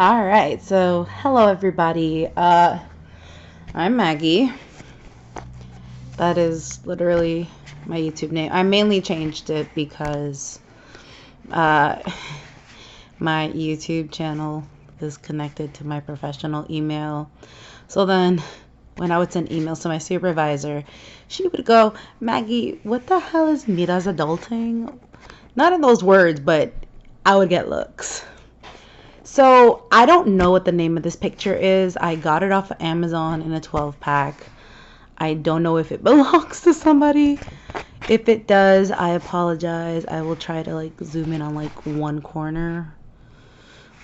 All right, so hello everybody. I'm Maggie. That is literally my YouTube name. I mainly changed it because uh, my YouTube channel is connected to my professional email. So then when I would send emails to my supervisor, she would go, Maggie, what the hell is Mira's adulting? Not in those words, but I would get looks. So I don't know what the name of this picture is. I got it off of Amazon in a 12 pack. I don't know if it belongs to somebody. If it does, I apologize. I will try to like zoom in on like one corner.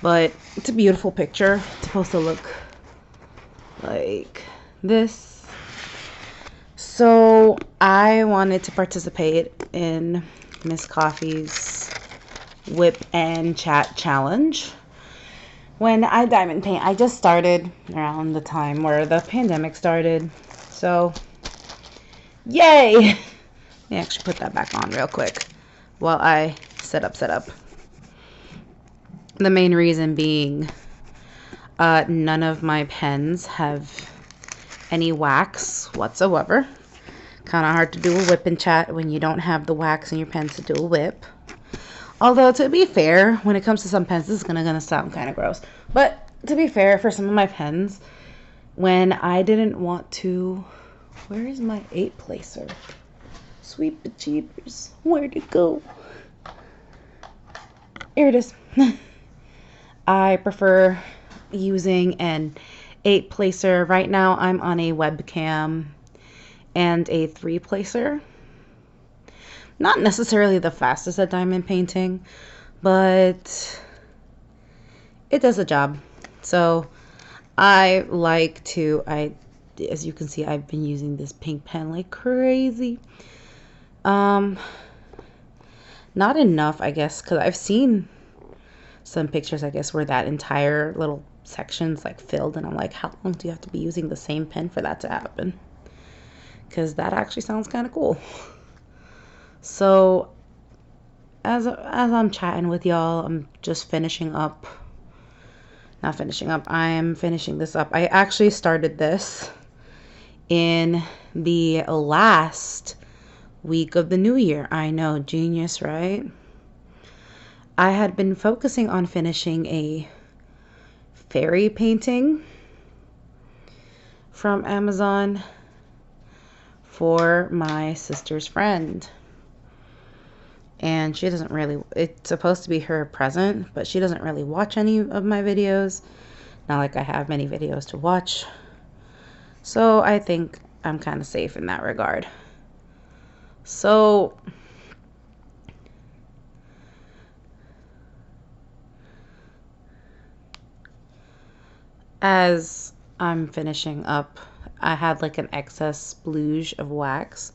But it's a beautiful picture. It's supposed to look like this. So I wanted to participate in Miss Coffee's WIP and Chat challenge. When I diamond paint, I just started around the time where the pandemic started. So, yay! Let me actually put that back on real quick while I set up. The main reason being none of my pens have any wax whatsoever. Kind of hard to do a WIP and Chat when you don't have the wax in your pens to do a WIP. Although, to be fair, when it comes to some pens, this is gonna sound kind of gross. But, to be fair, for some of my pens, when I didn't want to... Where is my 8 placer? Sweet bejeebers. Where'd it go? Here it is. I prefer using an 8 placer. Right now, I'm on a webcam and a 3 placer. Not necessarily the fastest at diamond painting, but it does the job. So I like to, as you can see, I've been using this pink pen like crazy. Not enough, I guess, because I've seen some pictures, I guess, where that entire little section's like filled, and I'm like, how long do you have to be using the same pen for that to happen? Because that actually sounds kind of cool. So as I'm chatting with y'all, I'm just finishing up. Not finishing up. I am finishing this up. I actually started this in the last week of the new year. I know, genius, right? I had been focusing on finishing a fairy painting from Amazon for my sister's friend. And she doesn't really, it's supposed to be her present, but she doesn't really watch any of my videos. Not like I have many videos to watch. So I think I'm kind of safe in that regard. So as I'm finishing up, I had like an excess splooge of wax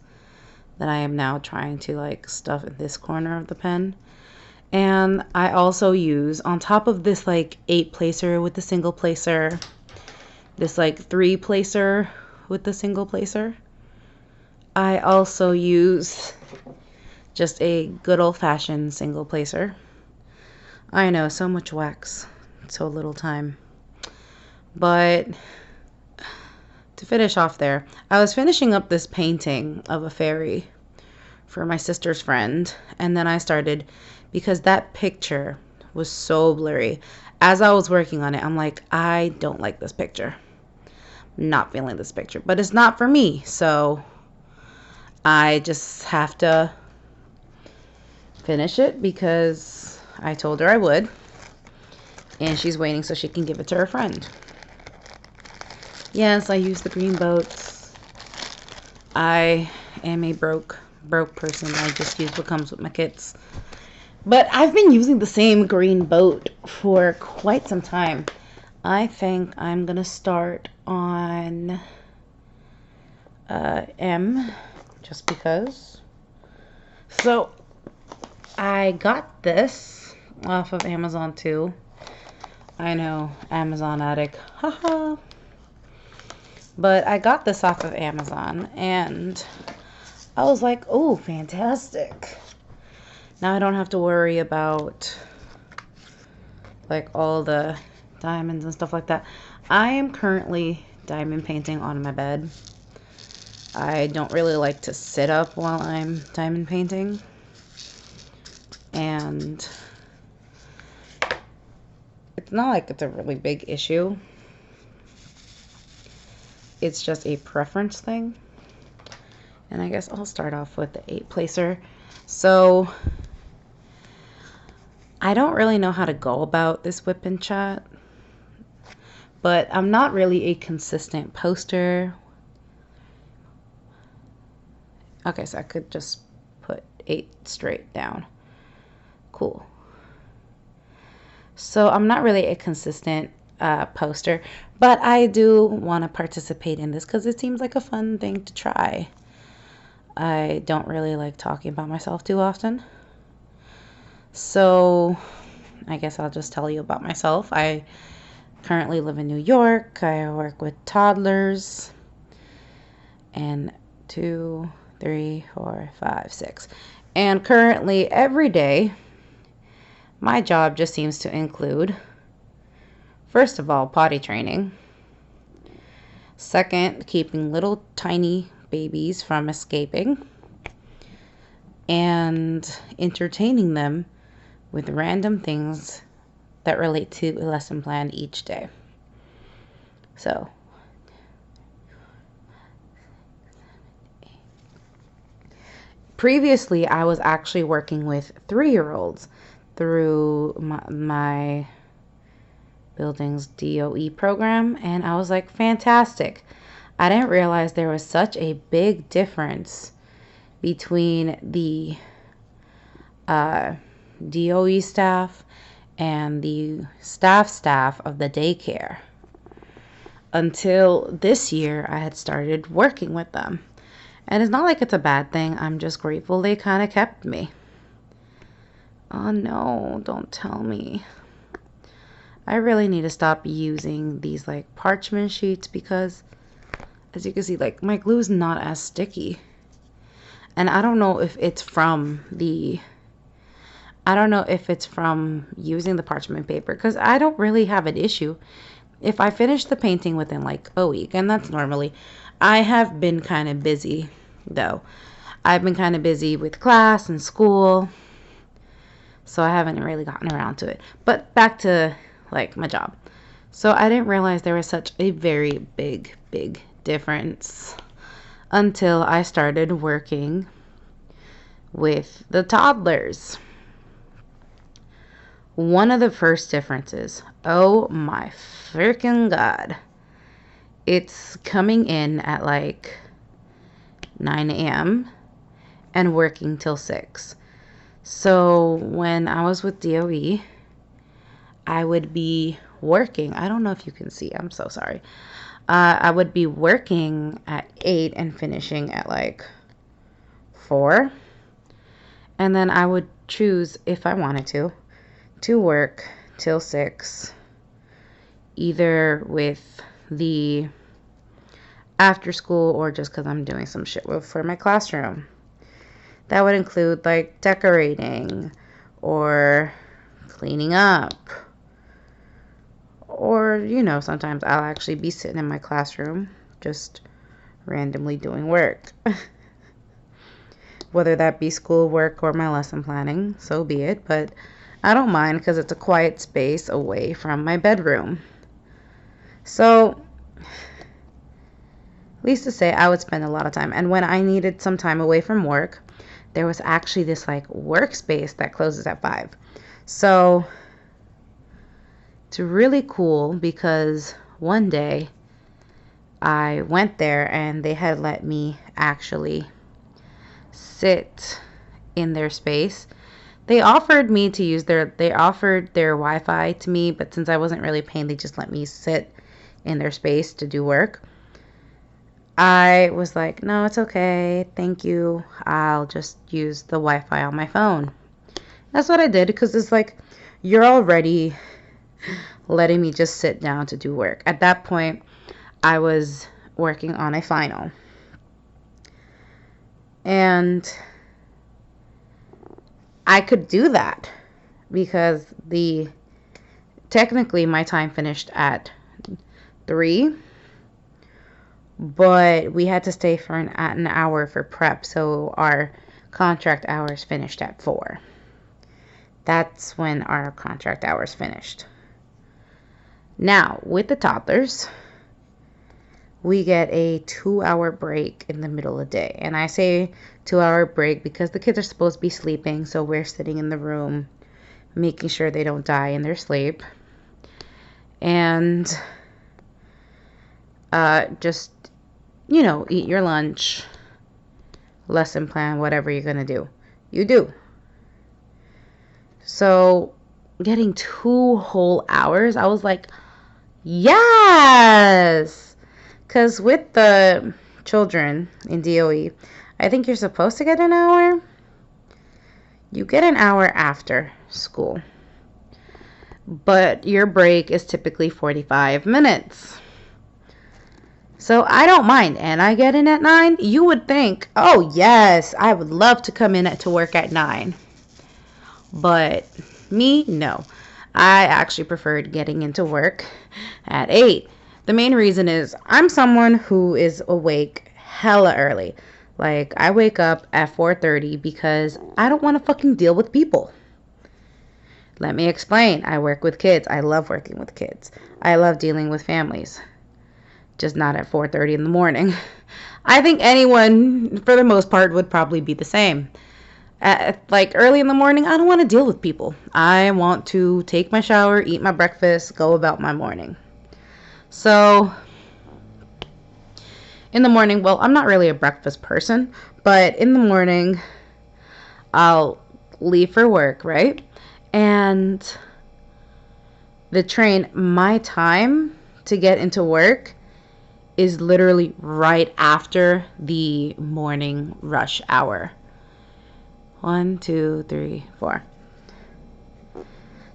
that I am now trying to like stuff in this corner of the pen. And I also use, on top of this like 8 placer with the single placer, this like 3 placer with the single placer, I also use just a good old-fashioned single placer. I know, so much wax, so little time. But to finish off there, I was finishing up this painting of a fairy for my sister's friend, and then I started, because that picture was so blurry. As I was working on it, I'm like, I don't like this picture. I'm not feeling this picture, but it's not for me, so I just have to finish it because I told her I would, and she's waiting so she can give it to her friend. Yes, I use the green boats. I am a broke person. I just use what comes with my kits. But I've been using the same green boat for quite some time. I think I'm gonna start on M, just because. So I got this off of Amazon too. I know, Amazon addict, haha. But I got this off of Amazon, and I was like, oh, fantastic. Now I don't have to worry about like all the diamonds and stuff like that. I am currently diamond painting on my bed. I don't really like to sit up while I'm diamond painting. And it's not like it's a really big issue. It's just a preference thing. And I guess I'll start off with the 8 placer. So I don't really know how to go about this WIP and Chat, but I'm not really a consistent poster. Okay, so I could just put 8 straight down. Cool. So I'm not really a consistent poster, but I do want to participate in this because it seems like a fun thing to try. I don't really like talking about myself too often. So I guess I'll just tell you about myself. I currently live in New York. I work with toddlers. And 2, 3, 4, 5, 6. And currently every day, my job just seems to include, first of all, potty training. Second, keeping little tiny babies from escaping. And entertaining them with random things that relate to a lesson plan each day. So, previously I was actually working with 3-year-olds through my building's DOE program, and I was like, fantastic. I didn't realize there was such a big difference between the DOE staff and the staff of the daycare until this year I had started working with them. And it's not like it's a bad thing. I'm just grateful they kind of kept me. Oh no, don't tell me. I really need to stop using these like parchment sheets because, as you can see, like my glue is not as sticky. And I don't know if it's from using the parchment paper, because I don't really have an issue if I finish the painting within like a week, and that's normally. I have been kind of busy though. I've been kind of busy with class and school, so I haven't really gotten around to it. But back to like my job. So I didn't realize there was such a very big difference until I started working with the toddlers. One of the first differences, oh my freaking God, it's coming in at like 9 a.m. and working till 6. So when I was with DOE, I would be working. I don't know if you can see. I'm so sorry. I would be working at 8 and finishing at like 4. And then I would choose, if I wanted to work till 6, either with the after school or just because I'm doing some shit for my classroom. That would include like decorating or cleaning up, or sometimes I'll actually be sitting in my classroom just randomly doing work. Whether that be schoolwork or my lesson planning, so be it, but I don't mind because it's a quiet space away from my bedroom. So, at least to say, I would spend a lot of time. And when I needed some time away from work, there was actually this like workspace that closes at 5. So, it's really cool because one day I went there and they had let me actually sit in their space. They offered their Wi-Fi to me, but since I wasn't really paying, they just let me sit in their space to do work. I was like, no, it's okay. Thank you. I'll just use the Wi-Fi on my phone. That's what I did, because it's like, you're already letting me just sit down to do work. At that point, I was working on a final. And I could do that because the technically my time finished at 3, but we had to stay for an hour for prep, so our contract hours finished at 4. That's when our contract hours finished. Now, with the toddlers, we get a 2-hour break in the middle of the day. And I say 2-hour break because the kids are supposed to be sleeping, so we're sitting in the room making sure they don't die in their sleep. And just, eat your lunch, lesson plan, whatever you're going to do. You do. So getting 2 whole hours, I was like, yes! Because with the children in DOE, I think you're supposed to get an hour. You get an hour after school. But your break is typically 45 minutes. So I don't mind. And I get in at 9. You would think, oh, yes, I would love to come in to work at 9. But me, no. I actually preferred getting into work at 8. The main reason is I'm someone who is awake hella early. Like, I wake up at 4:30 because I don't want to fucking deal with people. Let me explain. I work with kids. I love working with kids. I love dealing with families. Just not at 4:30 in the morning. I think anyone, for the most part, would probably be the same. Like early in the morning, I don't want to deal with people. I want to take my shower, eat my breakfast, go about my morning. So in the morning, well, I'm not really a breakfast person, but in the morning, I'll leave for work, right? And the train, my time to get into work is literally right after the morning rush hour. 1, 2, 3, 4.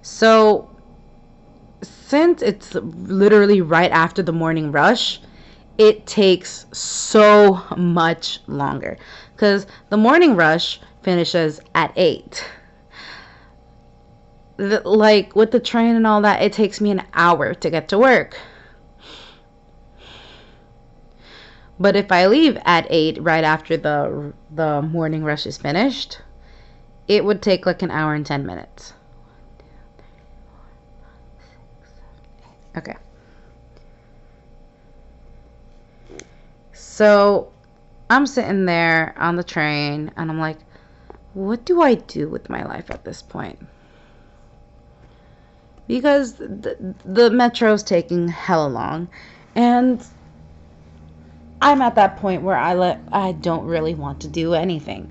So since it's literally right after the morning rush, it takes so much longer because the morning rush finishes at 8. Like with the train and all that, it takes me an hour to get to work. But if I leave at 8 right after the morning rush is finished, it would take like an hour and 10 minutes. Okay. So I'm sitting there on the train and I'm like, what do I do with my life at this point? Because the metro's taking hella long, and I'm at that point where I don't really want to do anything.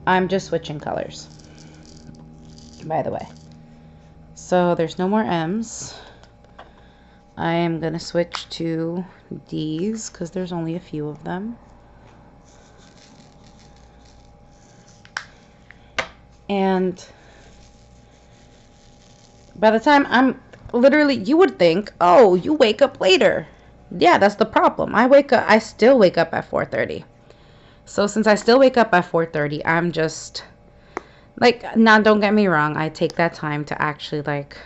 I'm just switching colors, by the way. So there's no more M's. I am going to switch to D's because there's only a few of them. And by the time you would think, oh, you wake up later. Yeah, that's the problem. I still wake up at 4:30. So since I still wake up at 4:30, I'm just like, now don't get me wrong, I take that time to actually like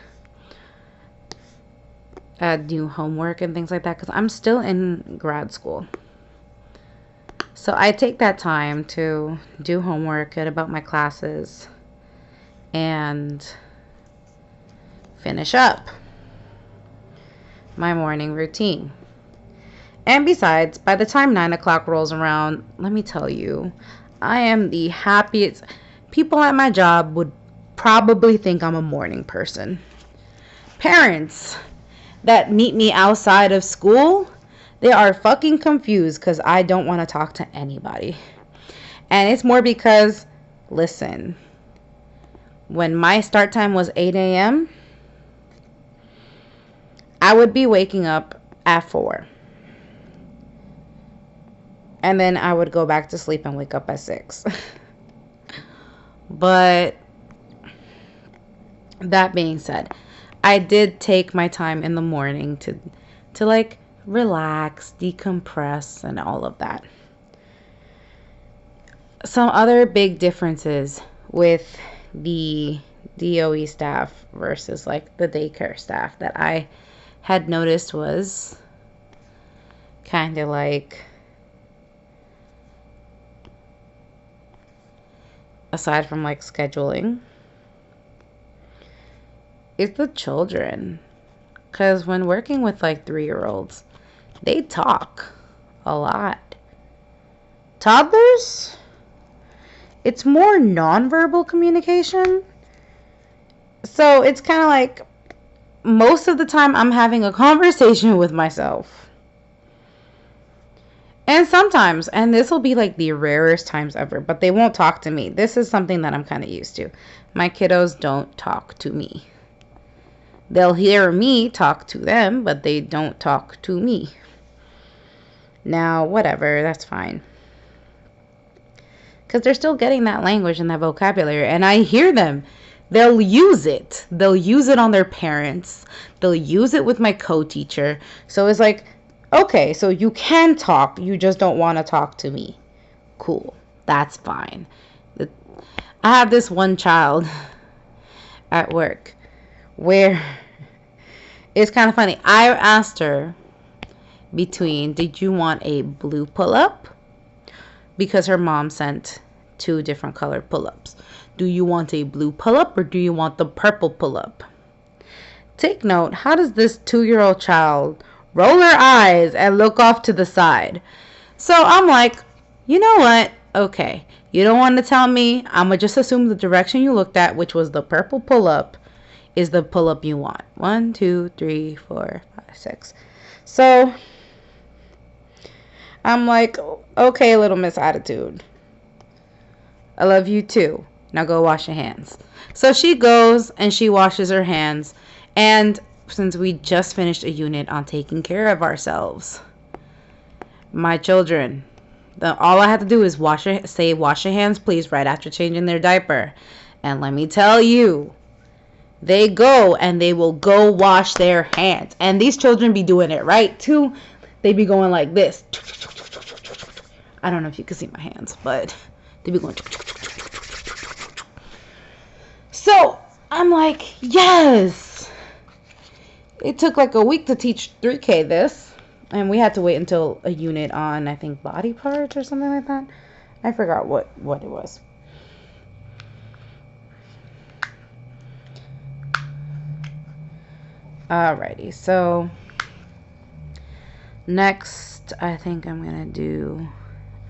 do homework and things like that because I'm still in grad school. So I take that time to do homework, get about my classes, and finish up my morning routine. And besides, by the time 9 o'clock rolls around, let me tell you, I am the happiest. People at my job would probably think I'm a morning person. Parents that meet me outside of school, they are fucking confused because I don't want to talk to anybody. And it's more because, listen, when my start time was 8 a.m., I would be waking up at 4. And then I would go back to sleep and wake up at 6. But that being said, I did take my time in the morning to like relax, decompress, and all of that. Some other big differences with the DOE staff versus like the daycare staff that I had noticed was kind of like, aside from like scheduling, it's the children. Because when working with like 3-year-olds, they talk a lot. Toddlers, it's more nonverbal communication. So it's kind of like most of the time I'm having a conversation with myself. And sometimes, and this will be like the rarest times ever, but they won't talk to me. This is something that I'm kind of used to. My kiddos don't talk to me. They'll hear me talk to them, but they don't talk to me. Now, whatever, that's fine. Because they're still getting that language and that vocabulary, and I hear them. They'll use it. They'll use it on their parents. They'll use it with my co-teacher. So it's like, okay, so you can talk, you just don't want to talk to me. Cool, that's fine. I have this one child at work where it's kind of funny. I asked her between, did you want a blue pull-up? Because her mom sent 2 different colored pull-ups. Do you want a blue pull-up or do you want the purple pull-up? Take note, how does this 2-year-old child roll her eyes and look off to the side? So I'm like, you know what? Okay, you don't want to tell me. I'm going to just assume the direction you looked at, which was the purple pull-up, is the pull-up you want. 1, 2, 3, 4, 5, 6. So I'm like, okay, little Miss Attitude, I love you too. Now go wash your hands. So she goes and she washes her hands. And since we just finished a unit on taking care of ourselves, my children, all I had to do is say wash your hands please right after changing their diaper. And let me tell you, they go and they will go wash their hands. And these children be doing it right too. They be going like this. I don't know if you can see my hands, but they be going. So I'm like, yes. It took like a week to teach 3K this. And we had to wait until a unit on, I think, body parts or something like that. I forgot what it was. Alrighty, so next I think I'm gonna do,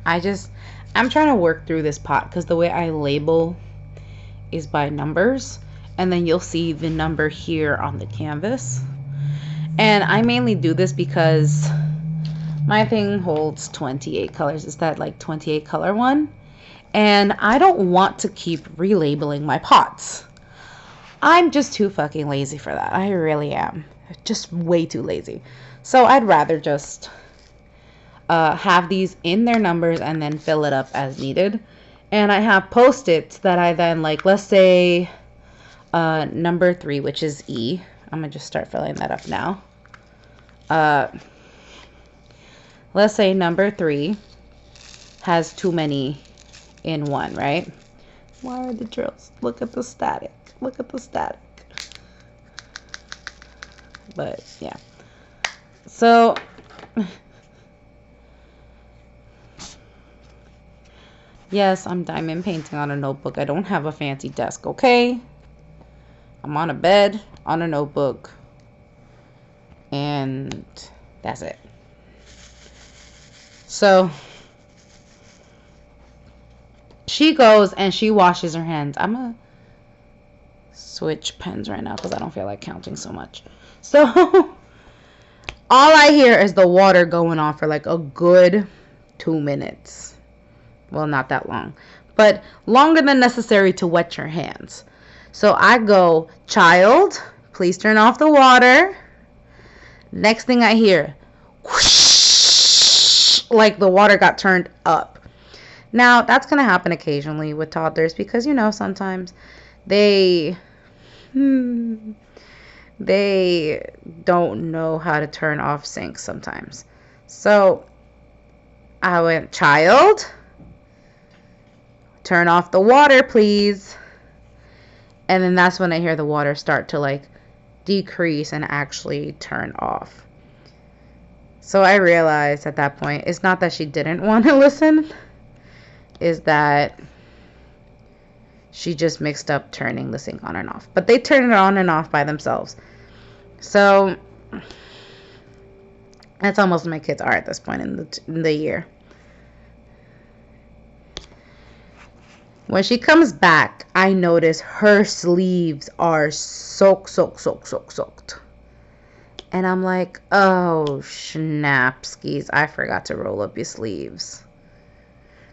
I'm trying to work through this pot because the way I label is by numbers, and then you'll see the number here on the canvas. And I mainly do this because my thing holds 28 colors. It's that like 28 color one, and I don't want to keep relabeling my pots. I'm just too fucking lazy for that. I really am. Just way too lazy. So I'd rather just have these in their numbers and then fill it up as needed. And I have post-its that I then, like, let's say number 3, which is E. I'm going to just start filling that up now. Let's say number 3 has too many in one, right? Why are the drills? Look at the static. Look at the static. But, yeah. So, yes, I'm diamond painting on a notebook. I don't have a fancy desk, okay? I'm on a bed, on a notebook, and that's it. So, she goes and she washes her hands. I'm going to switch pens right now because I don't feel like counting so much. So, all I hear is the water going on for like a good 2 minutes. Well, not that long, but longer than necessary to wet your hands. So I go, child, please turn off the water. Next thing I hear, whoosh, like the water got turned up. Now, that's going to happen occasionally with toddlers because, you know, sometimes they don't know how to turn off sinks sometimes. So I went, child, turn off the water, please. And then that's when I hear the water start to like decrease and actually turn off. So I realized at that point, it's not that she didn't want to listen, is that she just mixed up turning the sink on and off. But they turn it on and off by themselves. So that's how most of my kids are at this point in the year. When she comes back, I notice her sleeves are soaked. And I'm like, oh, schnapskis, I forgot to roll up your sleeves.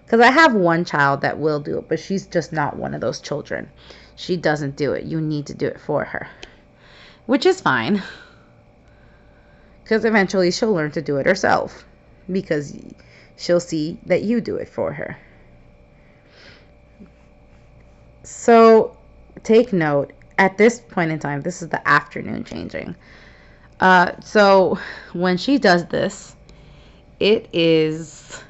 Because I have one child that will do it, but she's just not one of those children. She doesn't do it. You need to do it for her. Which is fine. Because eventually she'll learn to do it herself. Because she'll see that you do it for her. So, take note. At this point in time, this is the afternoon changing. So, when she does this, it is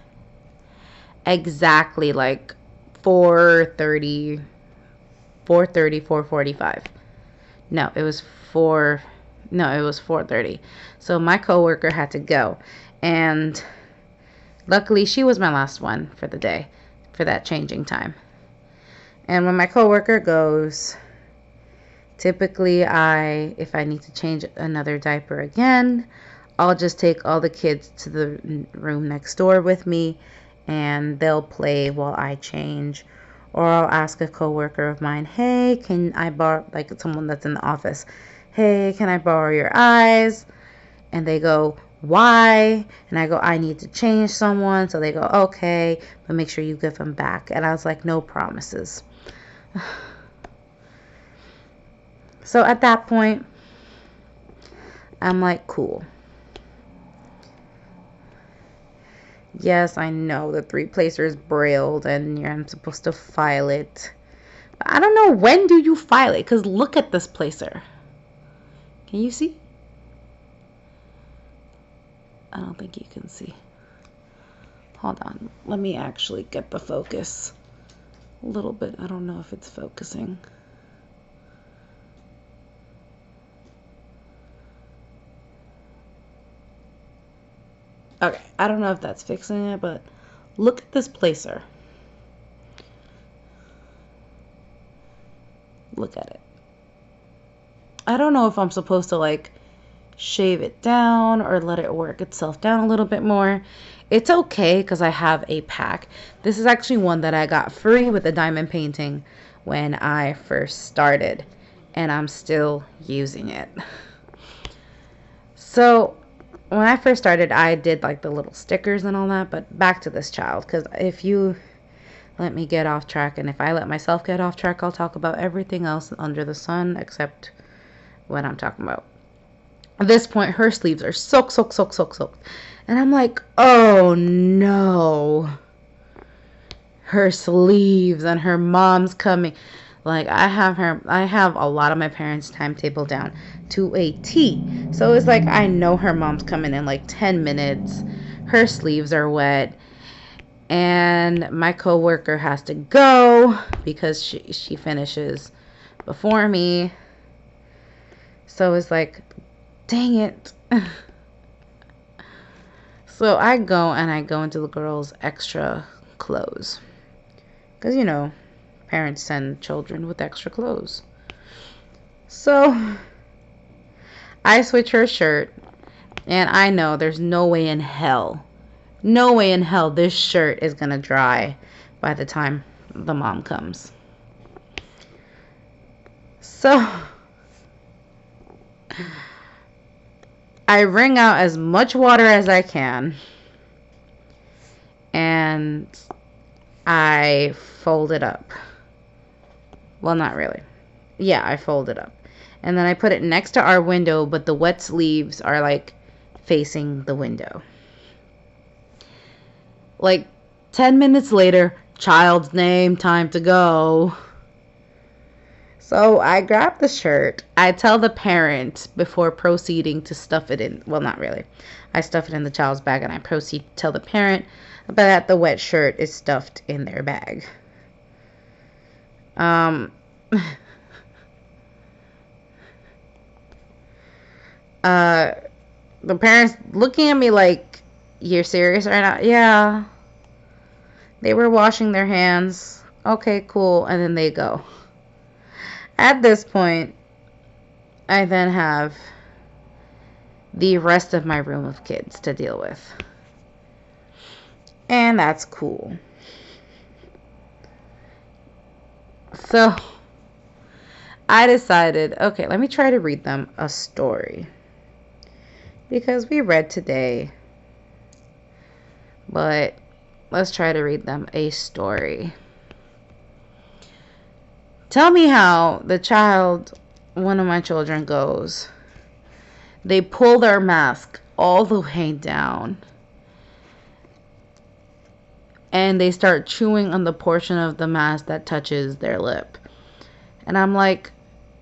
exactly like 4:30, 4:45. No, it was 4:30. So my coworker had to go, and luckily she was my last one for the day, for that changing time. And when my coworker goes, typically if I need to change another diaper again, I'll just take all the kids to the room next door with me, and they'll play while I change. Or I'll ask a coworker of mine, hey, can I borrow, like someone that's in the office, hey, can I borrow your eyes? And they go, why? And I go, I need to change someone. So they go, okay, but make sure you give them back. And I was like, no promises. So at that point, I'm like, cool. Yes, I know the 3-placer is brailled and I'm supposed to file it. But I don't know, when do you file it? Because look at this placer. Can you see? I don't think you can see. Hold on. Let me actually get the focus a little bit. I don't know if it's focusing. Okay, I don't know if that's fixing it, but look at this placer. Look at it. I don't know if I'm supposed to like shave it down or let it work itself down a little bit more. It's okay because I have a pack. This is actually one that I got free with the diamond painting when I first started, and I'm still using it. So when I first started, I did like the little stickers and all that, but back to this child, because if you let me get off track, and if I let myself get off track, I'll talk about everything else under the sun except what I'm talking about. At this point, her sleeves are soaked. And I'm like, oh no. Her sleeves, and her mom's coming. Like, I have a lot of my parents' timetable down to a T. So it's like, I know her mom's coming in like 10 minutes. Her sleeves are wet. And my coworker has to go because she finishes before me. So it's like, dang it. So I go into the girls' extra clothes. Because, you know, parents send children with extra clothes. So I switch her shirt, and I know there's no way in hell this shirt is gonna dry by the time the mom comes. So I wring out as much water as I can, and I fold it up. Well, not really. Yeah, I fold it up. And then I put it next to our window, but the wet sleeves are like facing the window. Like 10 minutes later, child's name, time to go. So I grab the shirt. I tell the parent before proceeding to stuff it in. Well, not really. I stuff it in the child's bag, and I proceed to tell the parent that the wet shirt is stuffed in their bag. Uh, the parents looking at me like, you're serious right now? Yeah. They were washing their hands. Okay, cool. And then they go. At this point, I then have the rest of my room of kids to deal with. And that's cool. So I decided, okay, let me try to read them a story. Because we read today. But let's try to read them a story. Tell me how the child, one of my children, goes. They pull their mask all the way down. And they start chewing on the portion of the mask that touches their lip. And I'm like,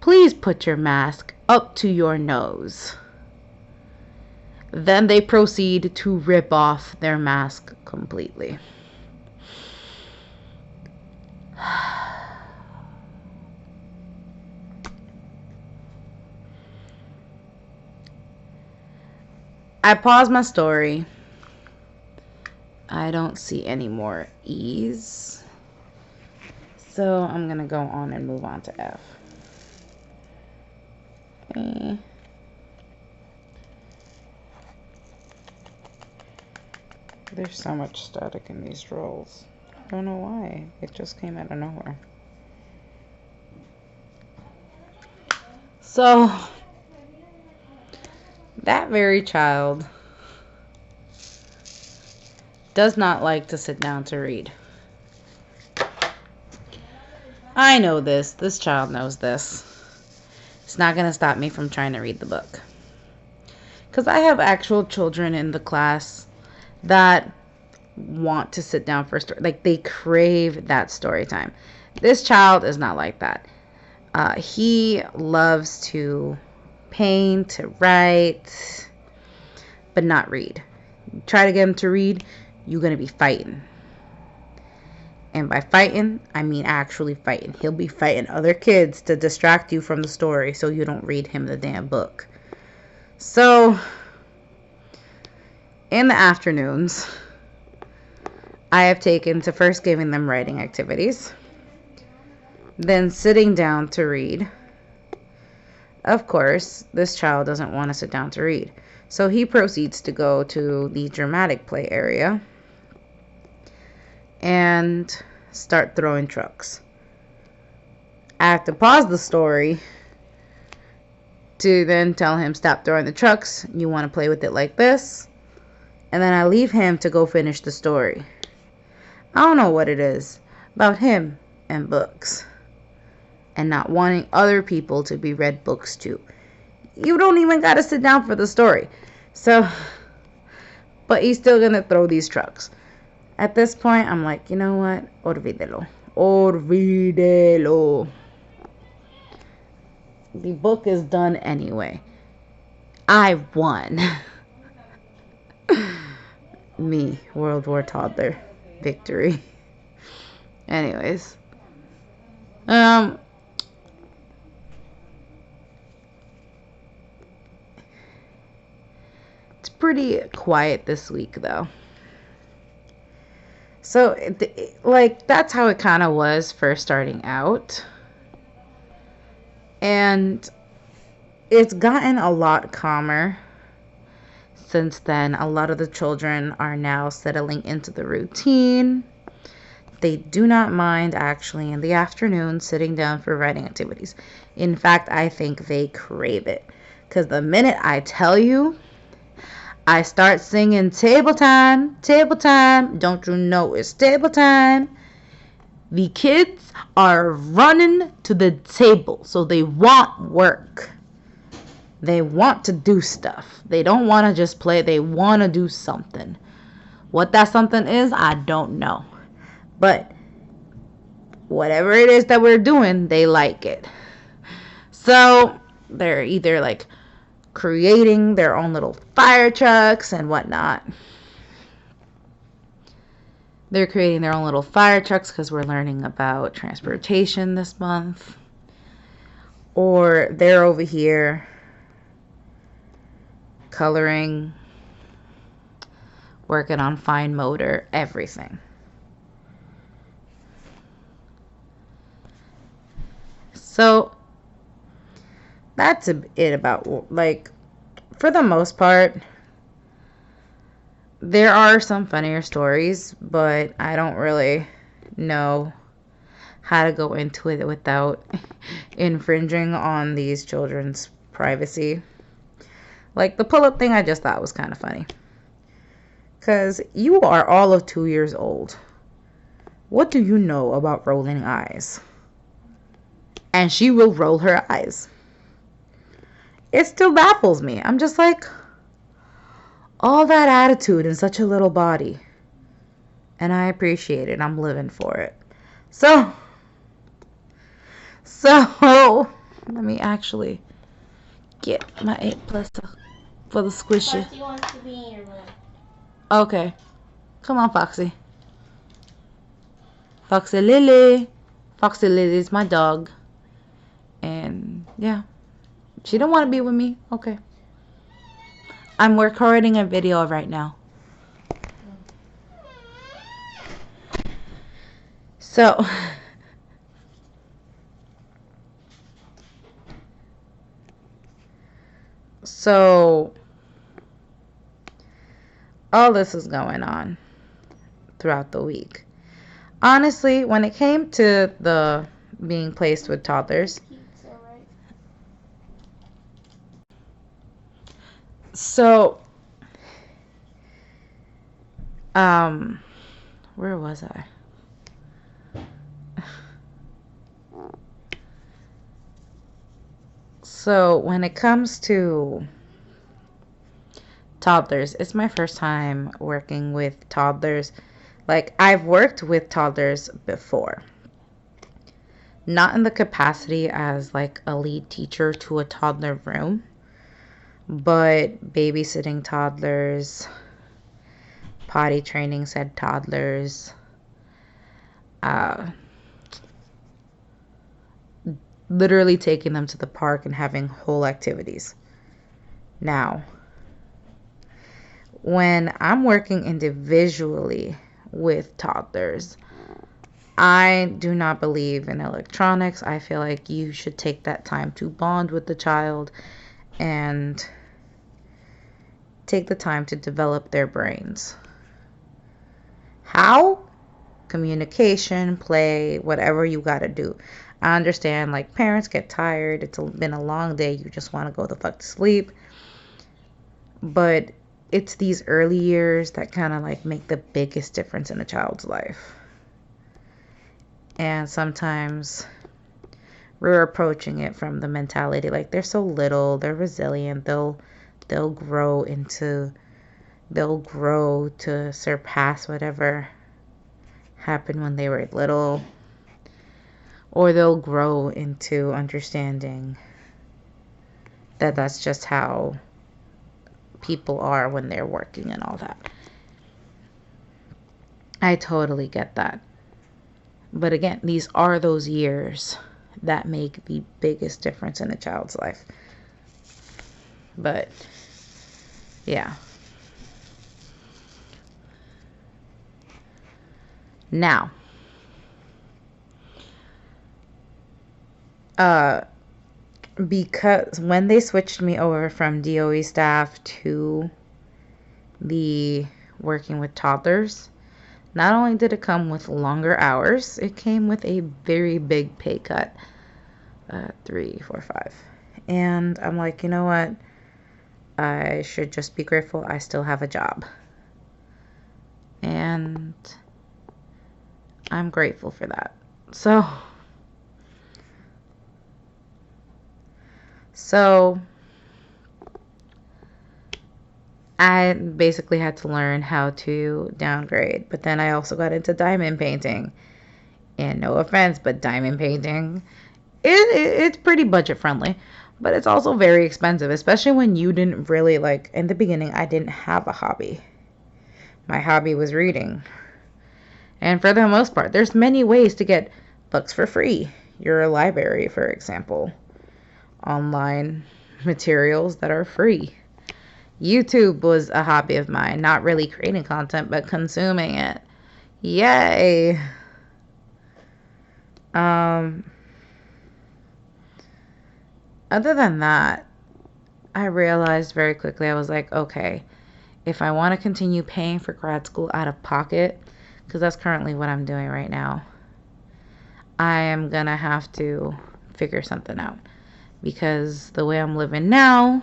please put your mask up to your nose. Then they proceed to rip off their mask completely. I paused my story. I don't see any more E's. So I'm going to go on and move on to F. Okay. There's so much static in these rolls. I don't know why. It just came out of nowhere. So, that very child does not like to sit down to read. I know this. This child knows this. It's not going to stop me from trying to read the book. Because I have actual children in the class that want to sit down for a story. Like, they crave that story time. This child is not like that. He loves to paint, to write, but not read. Try to get him to read, you're going to be fighting. And by fighting, I mean actually fighting. He'll be fighting other kids to distract you from the story so you don't read him the damn book. So, in the afternoons, I have taken to first giving them writing activities, then sitting down to read. Of course, this child doesn't want to sit down to read, so he proceeds to go to the dramatic play area and start throwing trucks. I have to pause the story to then tell him, stop throwing the trucks, you want to play with it like this, and then I leave him to go finish the story. I don't know what it is about him and books and not wanting other people to be read books to. You don't even got to sit down for the story. So, but he's still going to throw these trucks. At this point, I'm like, you know what? Olvídelo. Olvídelo. The book is done anyway. I won. Me, World War toddler. Victory. Anyways. It's pretty quiet this week, though. So, like, that's how it kind of was first starting out. And it's gotten a lot calmer since then. A lot of the children are now settling into the routine. They do not mind actually in the afternoon sitting down for writing activities. In fact, I think they crave it. Because the minute I tell you, I start singing table time, don't you know it's table time? The kids are running to the table, so they want work. They want to do stuff. They don't want to just play. They want to do something. What that something is, I don't know. But whatever it is that we're doing, they like it. So they're either like creating their own little fire trucks and whatnot. They're creating their own little fire trucks because we're learning about transportation this month. Or they're over here coloring, working on fine motor, everything. So that's it about, like, for the most part, there are some funnier stories, but I don't really know how to go into it without infringing on these children's privacy. Like the pull-up thing, I just thought was kind of funny. Because you are all of 2 years old. What do you know about rolling eyes? And she will roll her eyes. It still baffles me. I'm just like, all that attitude in such a little body. And I appreciate it. I'm living for it. So, let me actually get my 8+ for the squishy. Foxy wants to be in your room. Okay. Come on, Foxy. Foxy Lily. Foxy Lily is my dog. And, yeah. She don't want to be with me. Okay. I'm recording a video right now. So, all this is going on throughout the week. Honestly, when it came to the being placed with toddlers, so, where was I? So, when it comes to toddlers, it's my first time working with toddlers. Like, I've worked with toddlers before. Not in the capacity as, like, a lead teacher to a toddler room, but babysitting toddlers, potty training said toddlers, literally taking them to the park and having whole activities. Now, when I'm working individually with toddlers, I do not believe in electronics. I feel like you should take that time to bond with the child and take the time to develop their brains. How? Communication, play, whatever you gotta do. I understand, like, parents get tired. It's been a long day. You just want to go the fuck to sleep. But it's these early years that kind of, like, make the biggest difference in a child's life. And sometimes we're approaching it from the mentality, like, they're so little, they're resilient, they'll grow to surpass whatever happened when they were little. Or they'll grow into understanding that that's just how people are when they're working and all that. I totally get that. But again, these are those years that make the biggest difference in a child's life. But, yeah. Now, because when they switched me over from DOE staff to the working with toddlers, not only did it come with longer hours, it came with a very big pay cut. 3, 4, 5. And I'm like, you know what? I should just be grateful I still have a job. And I'm grateful for that. So I basically had to learn how to downgrade. But then I also got into diamond painting. And no offense, but diamond painting, it's pretty budget friendly. But it's also very expensive, especially when you didn't really, like, in the beginning, I didn't have a hobby. My hobby was reading. And for the most part, there's many ways to get books for free. Your library, for example. Online materials that are free. YouTube was a hobby of mine, not really creating content, but consuming it. Yay. Other than that, I realized very quickly, I was like, okay, if I want to continue paying for grad school out of pocket, because that's currently what I'm doing right now, I am going to have to figure something out. Because the way I'm living now,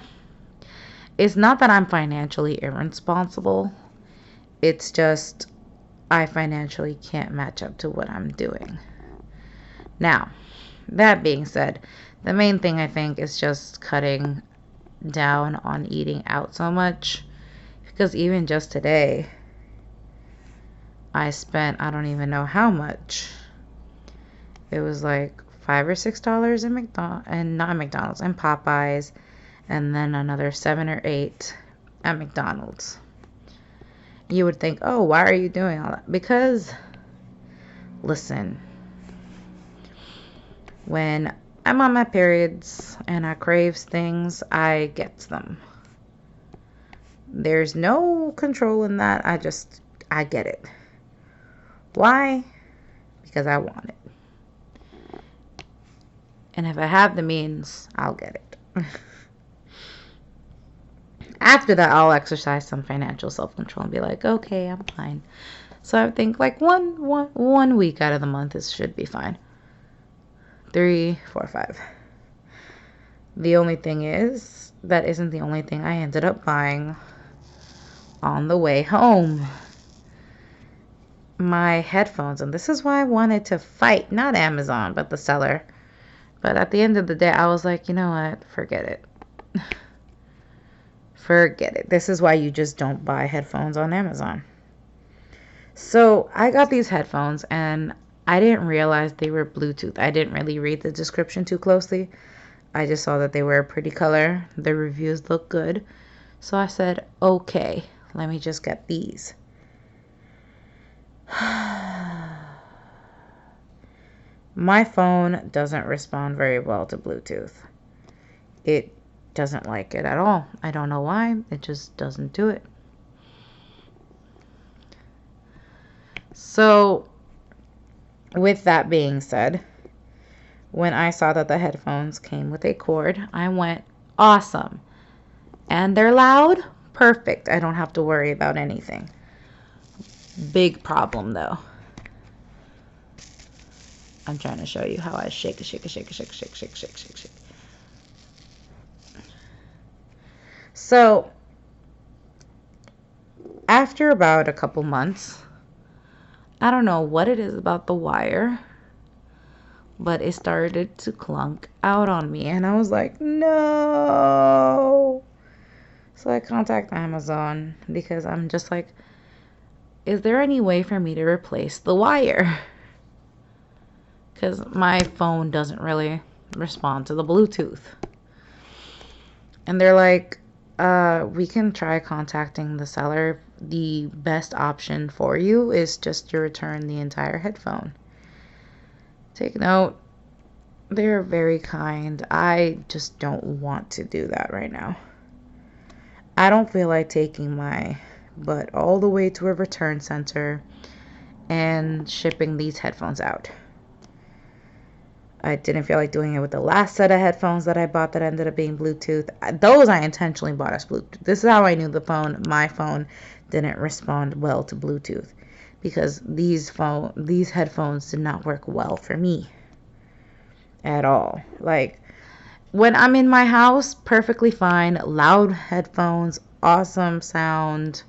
it's not that I'm financially irresponsible. It's just I financially can't match up to what I'm doing. Now, that being said, the main thing I think is just cutting down on eating out so much. Because even just today, I spent, I don't even know how much. It was like $5 or $6 in McDonald's and Popeyes, and then another 7 or 8 at McDonald's. You would think, oh, why are you doing all that? Because, listen, when I'm on my periods and I crave things, I get them. There's no control in that. I get it. Why? Because I want it. And if I have the means, I'll get it. After that, I'll exercise some financial self-control and be like, okay, I'm fine. So I think like one week out of the month should be fine. 3, 4, 5. The only thing is, that isn't the only thing I ended up buying on the way home. My headphones, and this is why I wanted to fight, not Amazon, but the seller. But at the end of the day, I was like, you know what? Forget it. Forget it. This is why you just don't buy headphones on Amazon. So I got these headphones and I didn't realize they were Bluetooth. I didn't really read the description too closely. I just saw that they were a pretty color. The reviews look good. So I said, okay, let me just get these. My phone doesn't respond very well to Bluetooth. It doesn't like it at all. I don't know why. It just doesn't do it. So, with that being said, when I saw that the headphones came with a cord, I went, awesome. And they're loud? Perfect. I don't have to worry about anything. Big problem though. I'm trying to show you how I shake. So, after about a couple months, I don't know what it is about the wire, but it started to clunk out on me, and I was like, no. So I contact Amazon because I'm just like, is there any way for me to replace the wire? Because my phone doesn't really respond to the Bluetooth. And they're like, we can try contacting the seller. The best option for you is just to return the entire headphone. Take note, they're very kind. I just don't want to do that right now. I don't feel like taking my butt all the way to a return center and shipping these headphones out. I didn't feel like doing it with the last set of headphones that I bought that ended up being Bluetooth. Those I intentionally bought as Bluetooth. This is how I knew my phone didn't respond well to Bluetooth, because these headphones did not work well for me at all. Like, when I'm in my house, perfectly fine, loud headphones, awesome sound,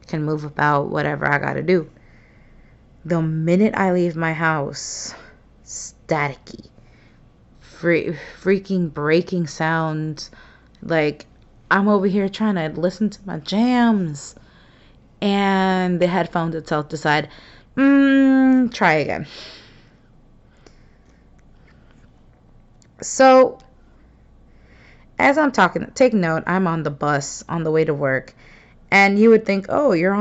can move about, whatever I gotta do. The minute I leave my house, staticky, freaking breaking sounds. Like, I'm over here trying to listen to my jams, and the headphones itself decide, try again. So, as I'm talking, take note, I'm on the bus on the way to work, and you would think, oh, you're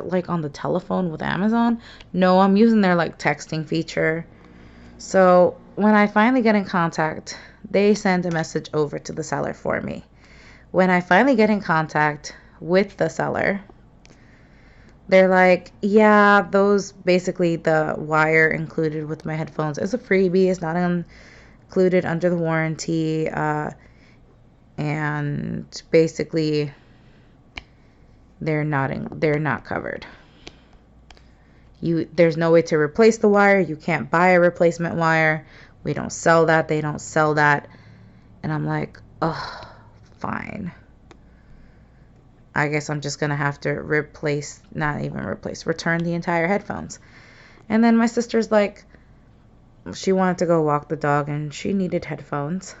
like on the telephone with Amazon. No, I'm using their like texting feature. So when I finally get in contact, they send a message over to the seller for me When I finally get in contact with the seller, they're like, yeah, those, basically the wire included with my headphones is a freebie. It's not included under the warranty. And basically they're not covered. There's no way to replace the wire. You can't buy a replacement wire. We don't sell that. They don't sell that. And I'm like, oh, fine. I guess I'm just gonna have to return the entire headphones. And then my sister's like, she wanted to go walk the dog and she needed headphones.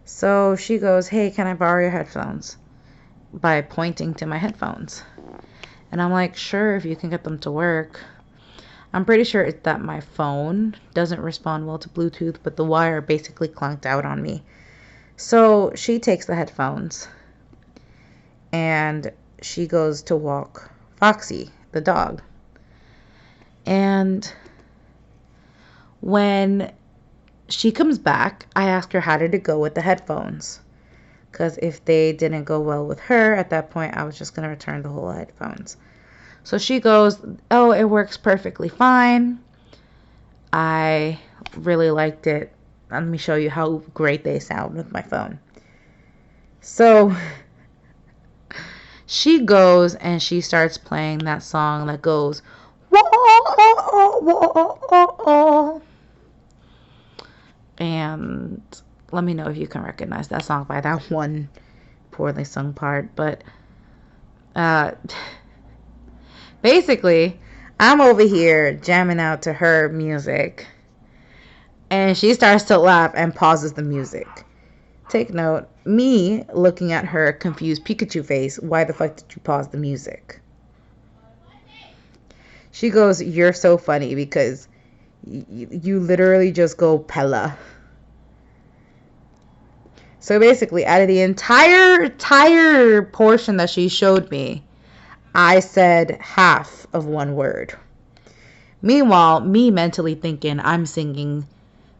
So she goes, hey, can I borrow your headphones? By pointing to my headphones. And I'm like, sure, if you can get them to work. I'm pretty sure it's that my phone doesn't respond well to Bluetooth, but the wire basically clunked out on me. So she takes the headphones and she goes to walk Foxy, the dog. And when she comes back, I ask her how did it go with the headphones. Because if they didn't go well with her, at that point, I was just going to return the whole headphones. So she goes, oh, it works perfectly fine. I really liked it. Let me show you how great they sound with my phone. So she goes and she starts playing that song that goes, whoa, oh, whoa, oh, oh. And let me know if you can recognize that song by that one poorly sung part. But basically, I'm over here jamming out to her music, and she starts to laugh and pauses the music. Take note, me looking at her confused Pikachu face, why the fuck did you pause the music? She goes, you're so funny because you literally just go Pella. So basically, out of the entire portion that she showed me, I said half of one word. Meanwhile, me mentally thinking I'm singing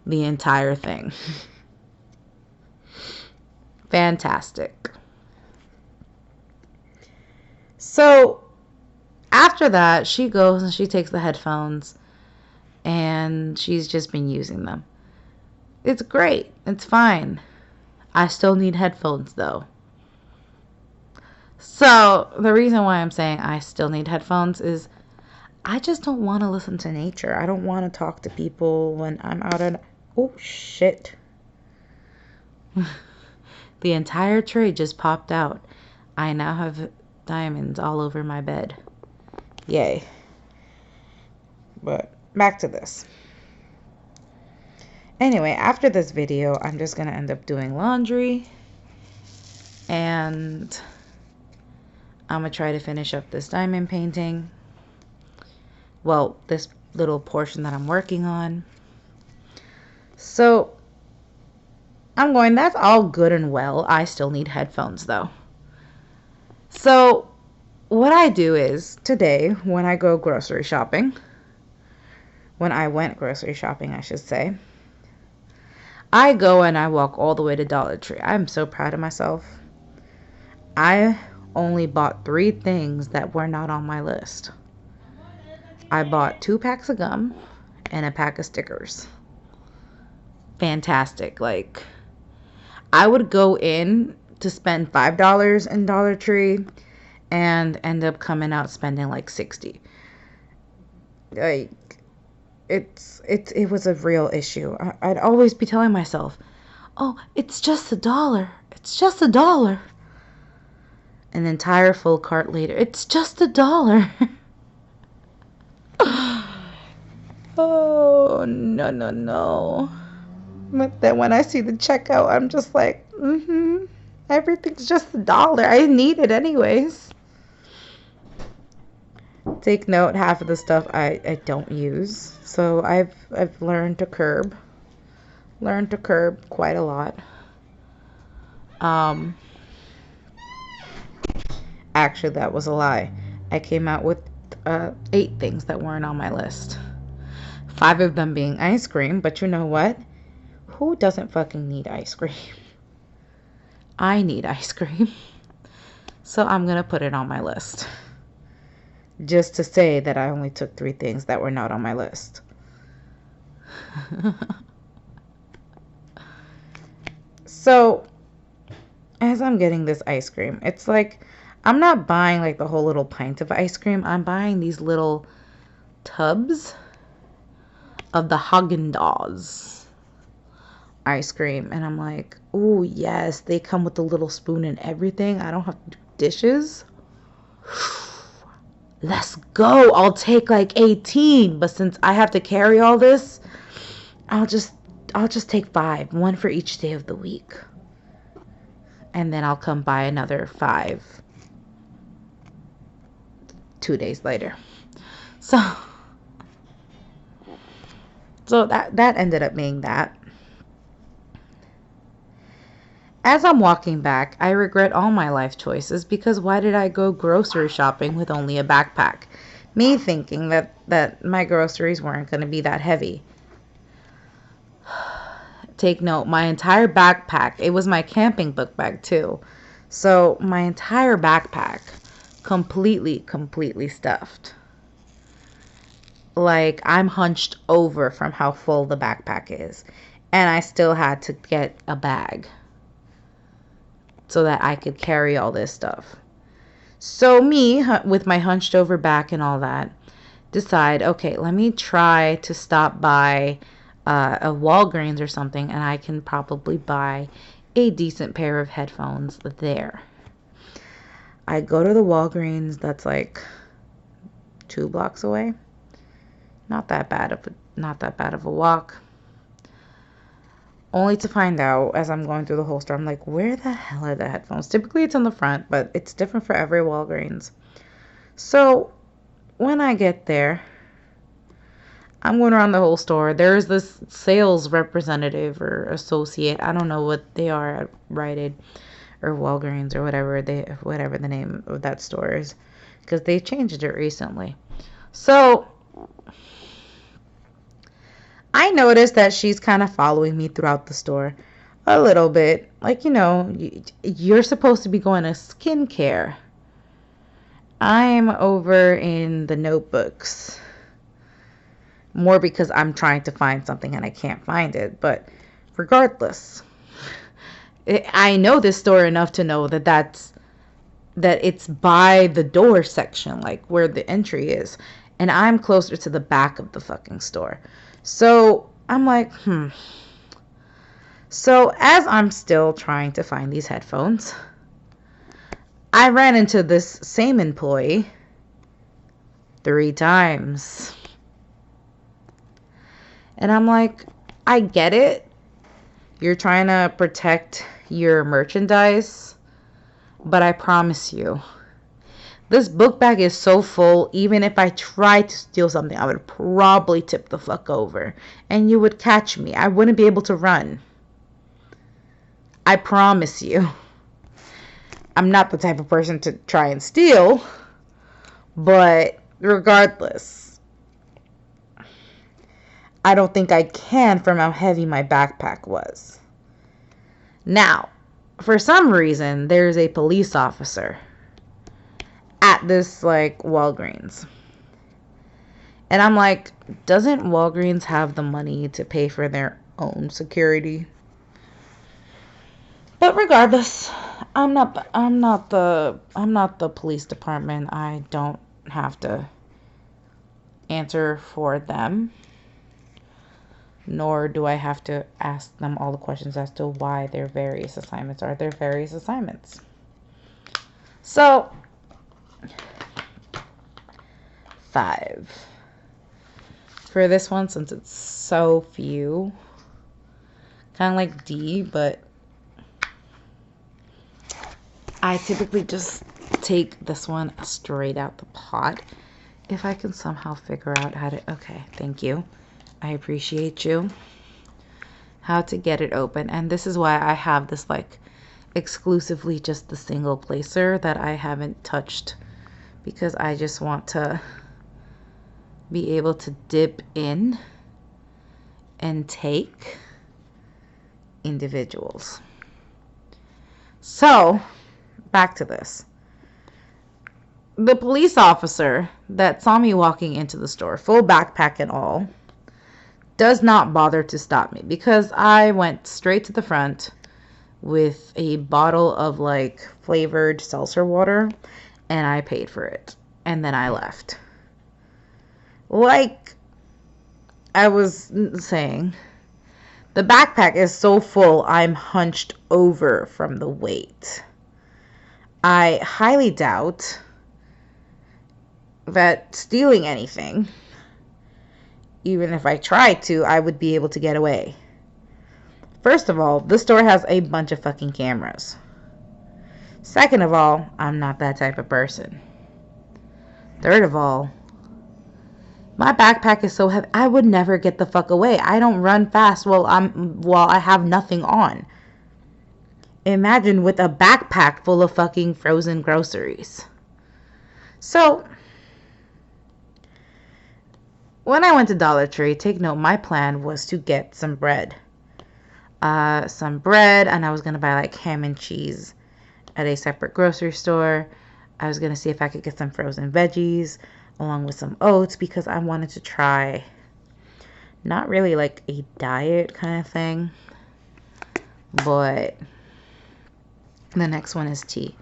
the entire thing. Fantastic. So after that, she goes and she takes the headphones and she's just been using them. It's great. It's fine. I still need headphones though. So the reason why I'm saying I still need headphones is I just don't want to listen to nature. I don't want to talk to people when I'm out at... Oh, shit. The entire tray just popped out. I now have diamonds all over my bed. Yay. But back to this. Anyway, after this video, I'm just going to end up doing laundry. And I'm going to try to finish up this diamond painting. Well, this little portion that I'm working on. So I'm going, that's all good and well. I still need headphones though. So what I do is today when I go grocery shopping, when I went grocery shopping, I should say, I go and I walk all the way to Dollar Tree. I'm so proud of myself. I only bought 3 things that were not on my list. I bought 2 packs of gum and a pack of stickers. Fantastic. Like, I would go in to spend $5 in Dollar Tree and end up coming out spending like $60. Like, it was a real issue. I'd always be telling myself, oh, it's just $1. It's just $1. An entire full cart later, it's just $1. Oh, no. But then when I see the checkout, I'm just like, everything's just $1. I need it anyways. Take note, half of the stuff I don't use. So I've learned to curb. Learned to curb quite a lot. Actually, that was a lie. I came out with 8 things that weren't on my list. 5 of them being ice cream, but you know what? Who doesn't fucking need ice cream? I need ice cream. So I'm going to put it on my list. Just to say that I only took 3 things that were not on my list. So, as I'm getting this ice cream, it's like, I'm not buying like the whole little pint of ice cream. I'm buying these little tubs of the Haagen-Dazs ice cream. And I'm like, oh yes, they come with a little spoon and everything. I don't have to do dishes. Let's go. I'll take like 18, but since I have to carry all this, I'll just take 5, 1 for each day of the week. And then I'll come buy another 5 2 days later. So that ended up being that. As I'm walking back, I regret all my life choices because why did I go grocery shopping with only a backpack? Me thinking that my groceries weren't going to be that heavy. Take note, my entire backpack, it was my camping book bag too. So my entire backpack completely stuffed. Like I'm hunched over from how full the backpack is. And I still had to get a bag so that I could carry all this stuff. So me, with my hunched over back and all that, decide, okay, let me try to stop by a Walgreens or something, and I can probably buy a decent pair of headphones there. I go to the Walgreens that's like 2 blocks away. Not that bad of a walk. Only to find out as I'm going through the whole store, I'm like, where the hell are the headphones? Typically it's in the front, but it's different for every Walgreens. So when I get there, I'm going around the whole store. There's this sales representative or associate. I don't know what they are at Rite Aid or Walgreens or whatever the name of that store is, because they changed it recently. So I noticed that she's kind of following me throughout the store a little bit. Like, you're supposed to be going to skincare. I'm over in the notebooks. More because I'm trying to find something and I can't find it. But regardless, I know this store enough to know that it's by the door section, like where the entry is. And I'm closer to the back of the fucking store. So I'm like, So as I'm still trying to find these headphones, I ran into this same employee 3 times. And I'm like, I get it. You're trying to protect your merchandise, but I promise you, this book bag is so full, even if I tried to steal something, I would probably tip the fuck over. And you would catch me. I wouldn't be able to run. I promise you. I'm not the type of person to try and steal. But regardless, I don't think I can from how heavy my backpack was. Now, for some reason, there's a police officer at this like Walgreens. And I'm like, doesn't Walgreens have the money to pay for their own security? But regardless, I'm not the police department. I don't have to answer for them. Nor do I have to ask them all the questions as to why their various assignments are their various assignments. So 5 for this one, since it's so few. Kind of like D, but I typically just take this one straight out the pot. If I can somehow figure out how to, okay, thank you. I appreciate you. How to get it open. And this is why I have this like exclusively just the single placer that I haven't touched, because I just want to be able to dip in and take individuals. So, back to this. The police officer that saw me walking into the store, full backpack and all, does not bother to stop me because I went straight to the front with a bottle of like flavored seltzer water and I paid for it. And then I left. Like I was saying, the backpack is so full I'm hunched over from the weight. I highly doubt that stealing anything, even if I tried to, I would be able to get away. First of all, this store has a bunch of fucking cameras. Second of all, I'm not that type of person. Third of all, my backpack is so heavy, I would never get the fuck away. I don't run fast while I have nothing on. Imagine with a backpack full of fucking frozen groceries. So, when I went to Dollar Tree, take note, my plan was to get some bread. And I was going to buy like ham and cheese at a separate grocery store. I was going to see if I could get some frozen veggies along with some oats because I wanted to try not really like a diet kind of thing, but the next one is tea.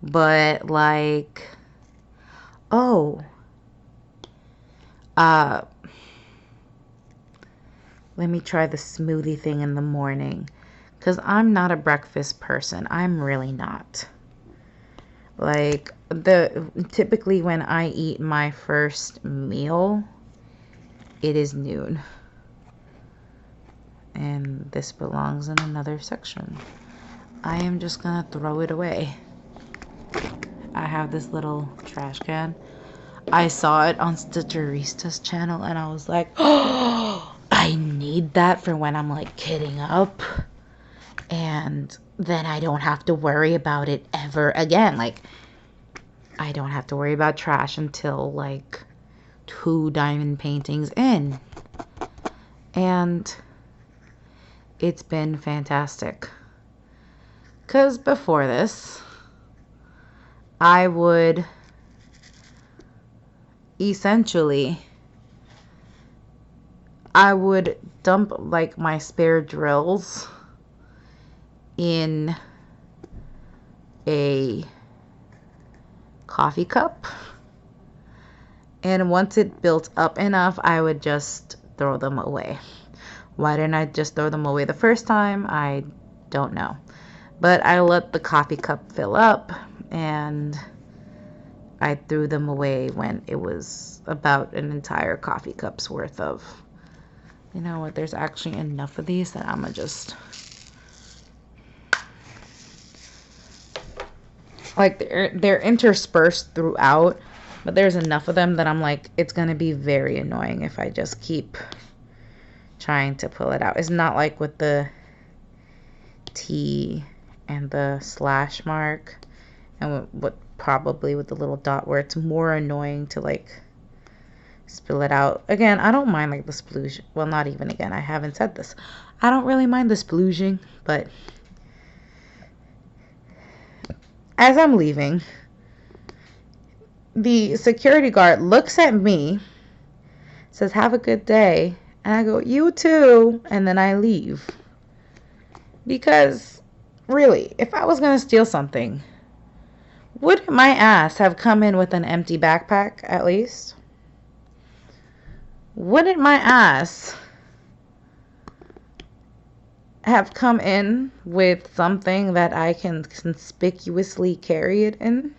But like, let me try the smoothie thing in the morning because I'm not a breakfast person. I'm really not. Like, typically when I eat my first meal, it is noon. And this belongs in another section. I am just gonna throw it away. I have this little trash can. I saw it on Stitcherista's channel and I was like, oh, I need that for when I'm like kidding up. And then I don't have to worry about it ever again. Like, I don't have to worry about trash until like 2 diamond paintings in. And it's been fantastic. Because before this, I would dump like my spare drills in a coffee cup, and once it built up enough, I would just throw them away. Why didn't I just throw them away the first time? I don't know, but I let the coffee cup fill up and I threw them away when it was about an entire coffee cup's worth of. You know what, there's actually enough of these that I'm gonna just, like, they're interspersed throughout, but there's enough of them that I'm like, it's gonna be very annoying if I just keep trying to pull it out. It's not like with the T and the slash mark and what probably with the little dot, where it's more annoying to like spill it out. Again, I don't mind like the splooge. Well, not even again. I haven't said this. I don't really mind the splooging, but as I'm leaving, the security guard looks at me, says, "Have a good day." And I go, "You too." And then I leave. Because really, if I was going to steal something, wouldn't my ass have come in with an empty backpack at least? Wouldn't my ass have come in with something that I can conspicuously carry it in?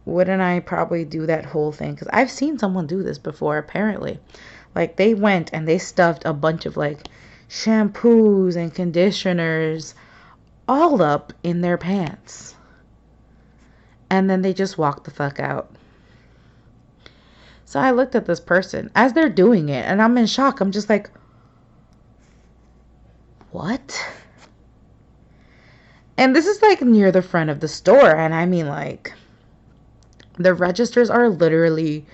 Wouldn't I probably do that whole thing? Because I've seen someone do this before, apparently. Like, they went and they stuffed a bunch of, like, shampoos and conditioners all up in their pants. And then they just walked the fuck out. So I looked at this person as they're doing it, and I'm in shock. I'm just like, what? And this is like near the front of the store, and I mean, like, the registers are literally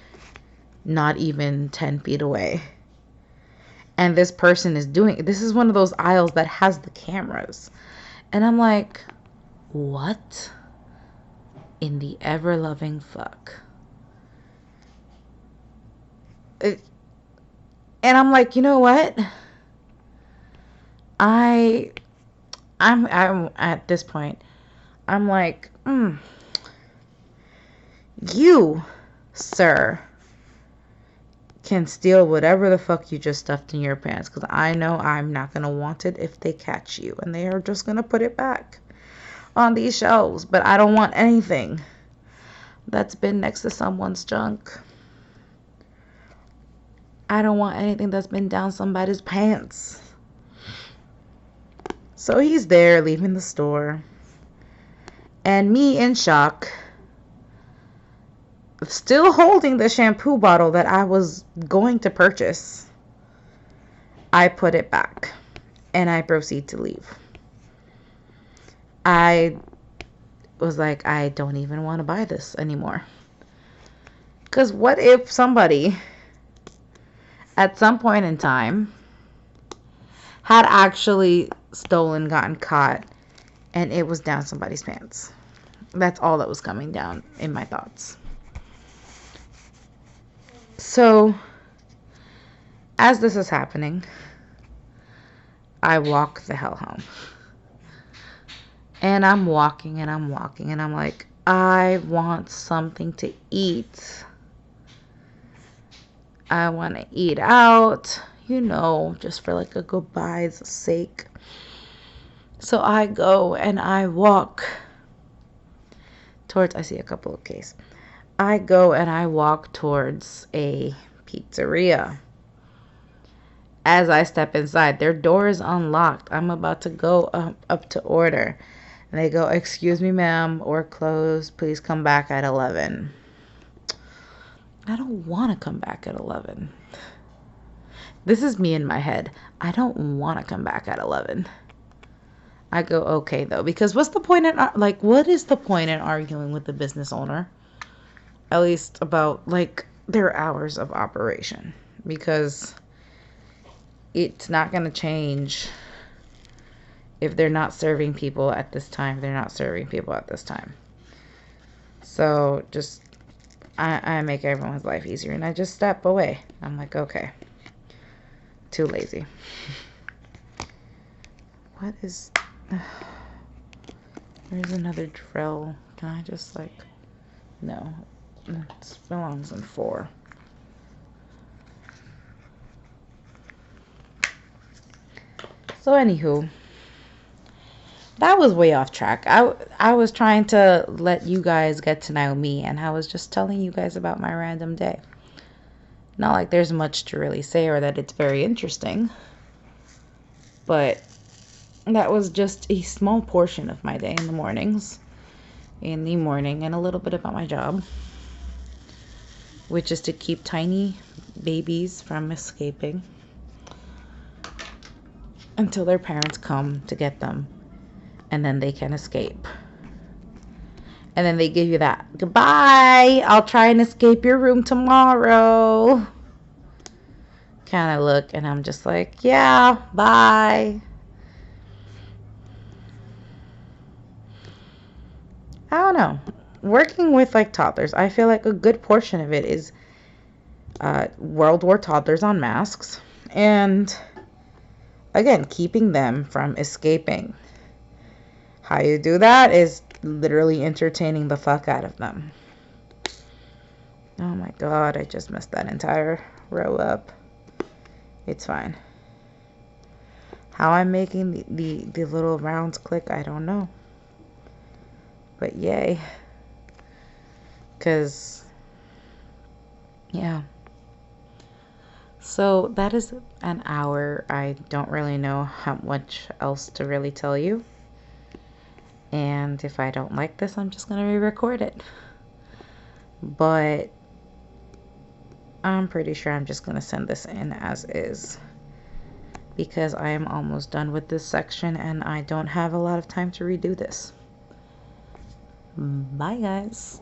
not even 10 feet away. And this person is doing, this is one of those aisles that has the cameras. And I'm like, what in the ever-loving fuck? And I'm like, you know what? I'm at this point, I'm like, you, sir, can steal whatever the fuck you just stuffed in your pants, because I know I'm not going to want it if they catch you, and they are just going to put it back on these shelves. But I don't want anything that's been next to someone's junk. I don't want anything that's been down somebody's pants. So he's there leaving the store, and me in shock, still holding the shampoo bottle that I was going to purchase. I put it back and I proceed to leave. I was like, I don't even want to buy this anymore. Because what if somebody at some point in time had actually stolen, gotten caught, and it was down somebody's pants? That's all that was coming down in my thoughts. So, as this is happening, I walk the hell home. And I'm walking and I'm walking and I'm like, I want something to eat. I want to eat out, you know, just for like a goodbye's sake. So I go and I walk towards, I see a couple of cases. I go and I walk towards a pizzeria. As I step inside, their door is unlocked. I'm about to go up to order. And they go, excuse me, ma'am, we're closed. Please come back at 11. I don't want to come back at 11. This is me in my head. I don't want to come back at 11. I go, okay, though. Because what's the point in, like, what is the point in arguing with the business owner? At least about, like, their hours of operation. Because it's not going to change if they're not serving people at this time. They're not serving people at this time. So, just, I make everyone's life easier. And I just step away. I'm like, okay. Too lazy. What is... There's another drill. Can I just, like... No. It belongs in 4. So, anywho, that was way off track. I was trying to let you guys get to know me, and I was just telling you guys about my random day. Not like there's much to really say or that it's very interesting, but that was just a small portion of my day in the morning, and a little bit about my job, which is to keep tiny babies from escaping until their parents come to get them, and then they can escape. And then they give you that, goodbye, I'll try and escape your room tomorrow kind of look, and I'm just like, yeah, bye. I don't know. Working with, like, toddlers, I feel like a good portion of it is World War toddlers on masks, and again, keeping them from escaping. How you do that is literally entertaining the fuck out of them. Oh my god, I just messed that entire row up. It's fine. How I'm making the little rounds click, I don't know. But yay. Because, yeah. So that is an hour. I don't really know how much else to really tell you. And if I don't like this, I'm just going to re-record it. But I'm pretty sure I'm just going to send this in as is. Because I am almost done with this section and I don't have a lot of time to redo this. Bye, guys.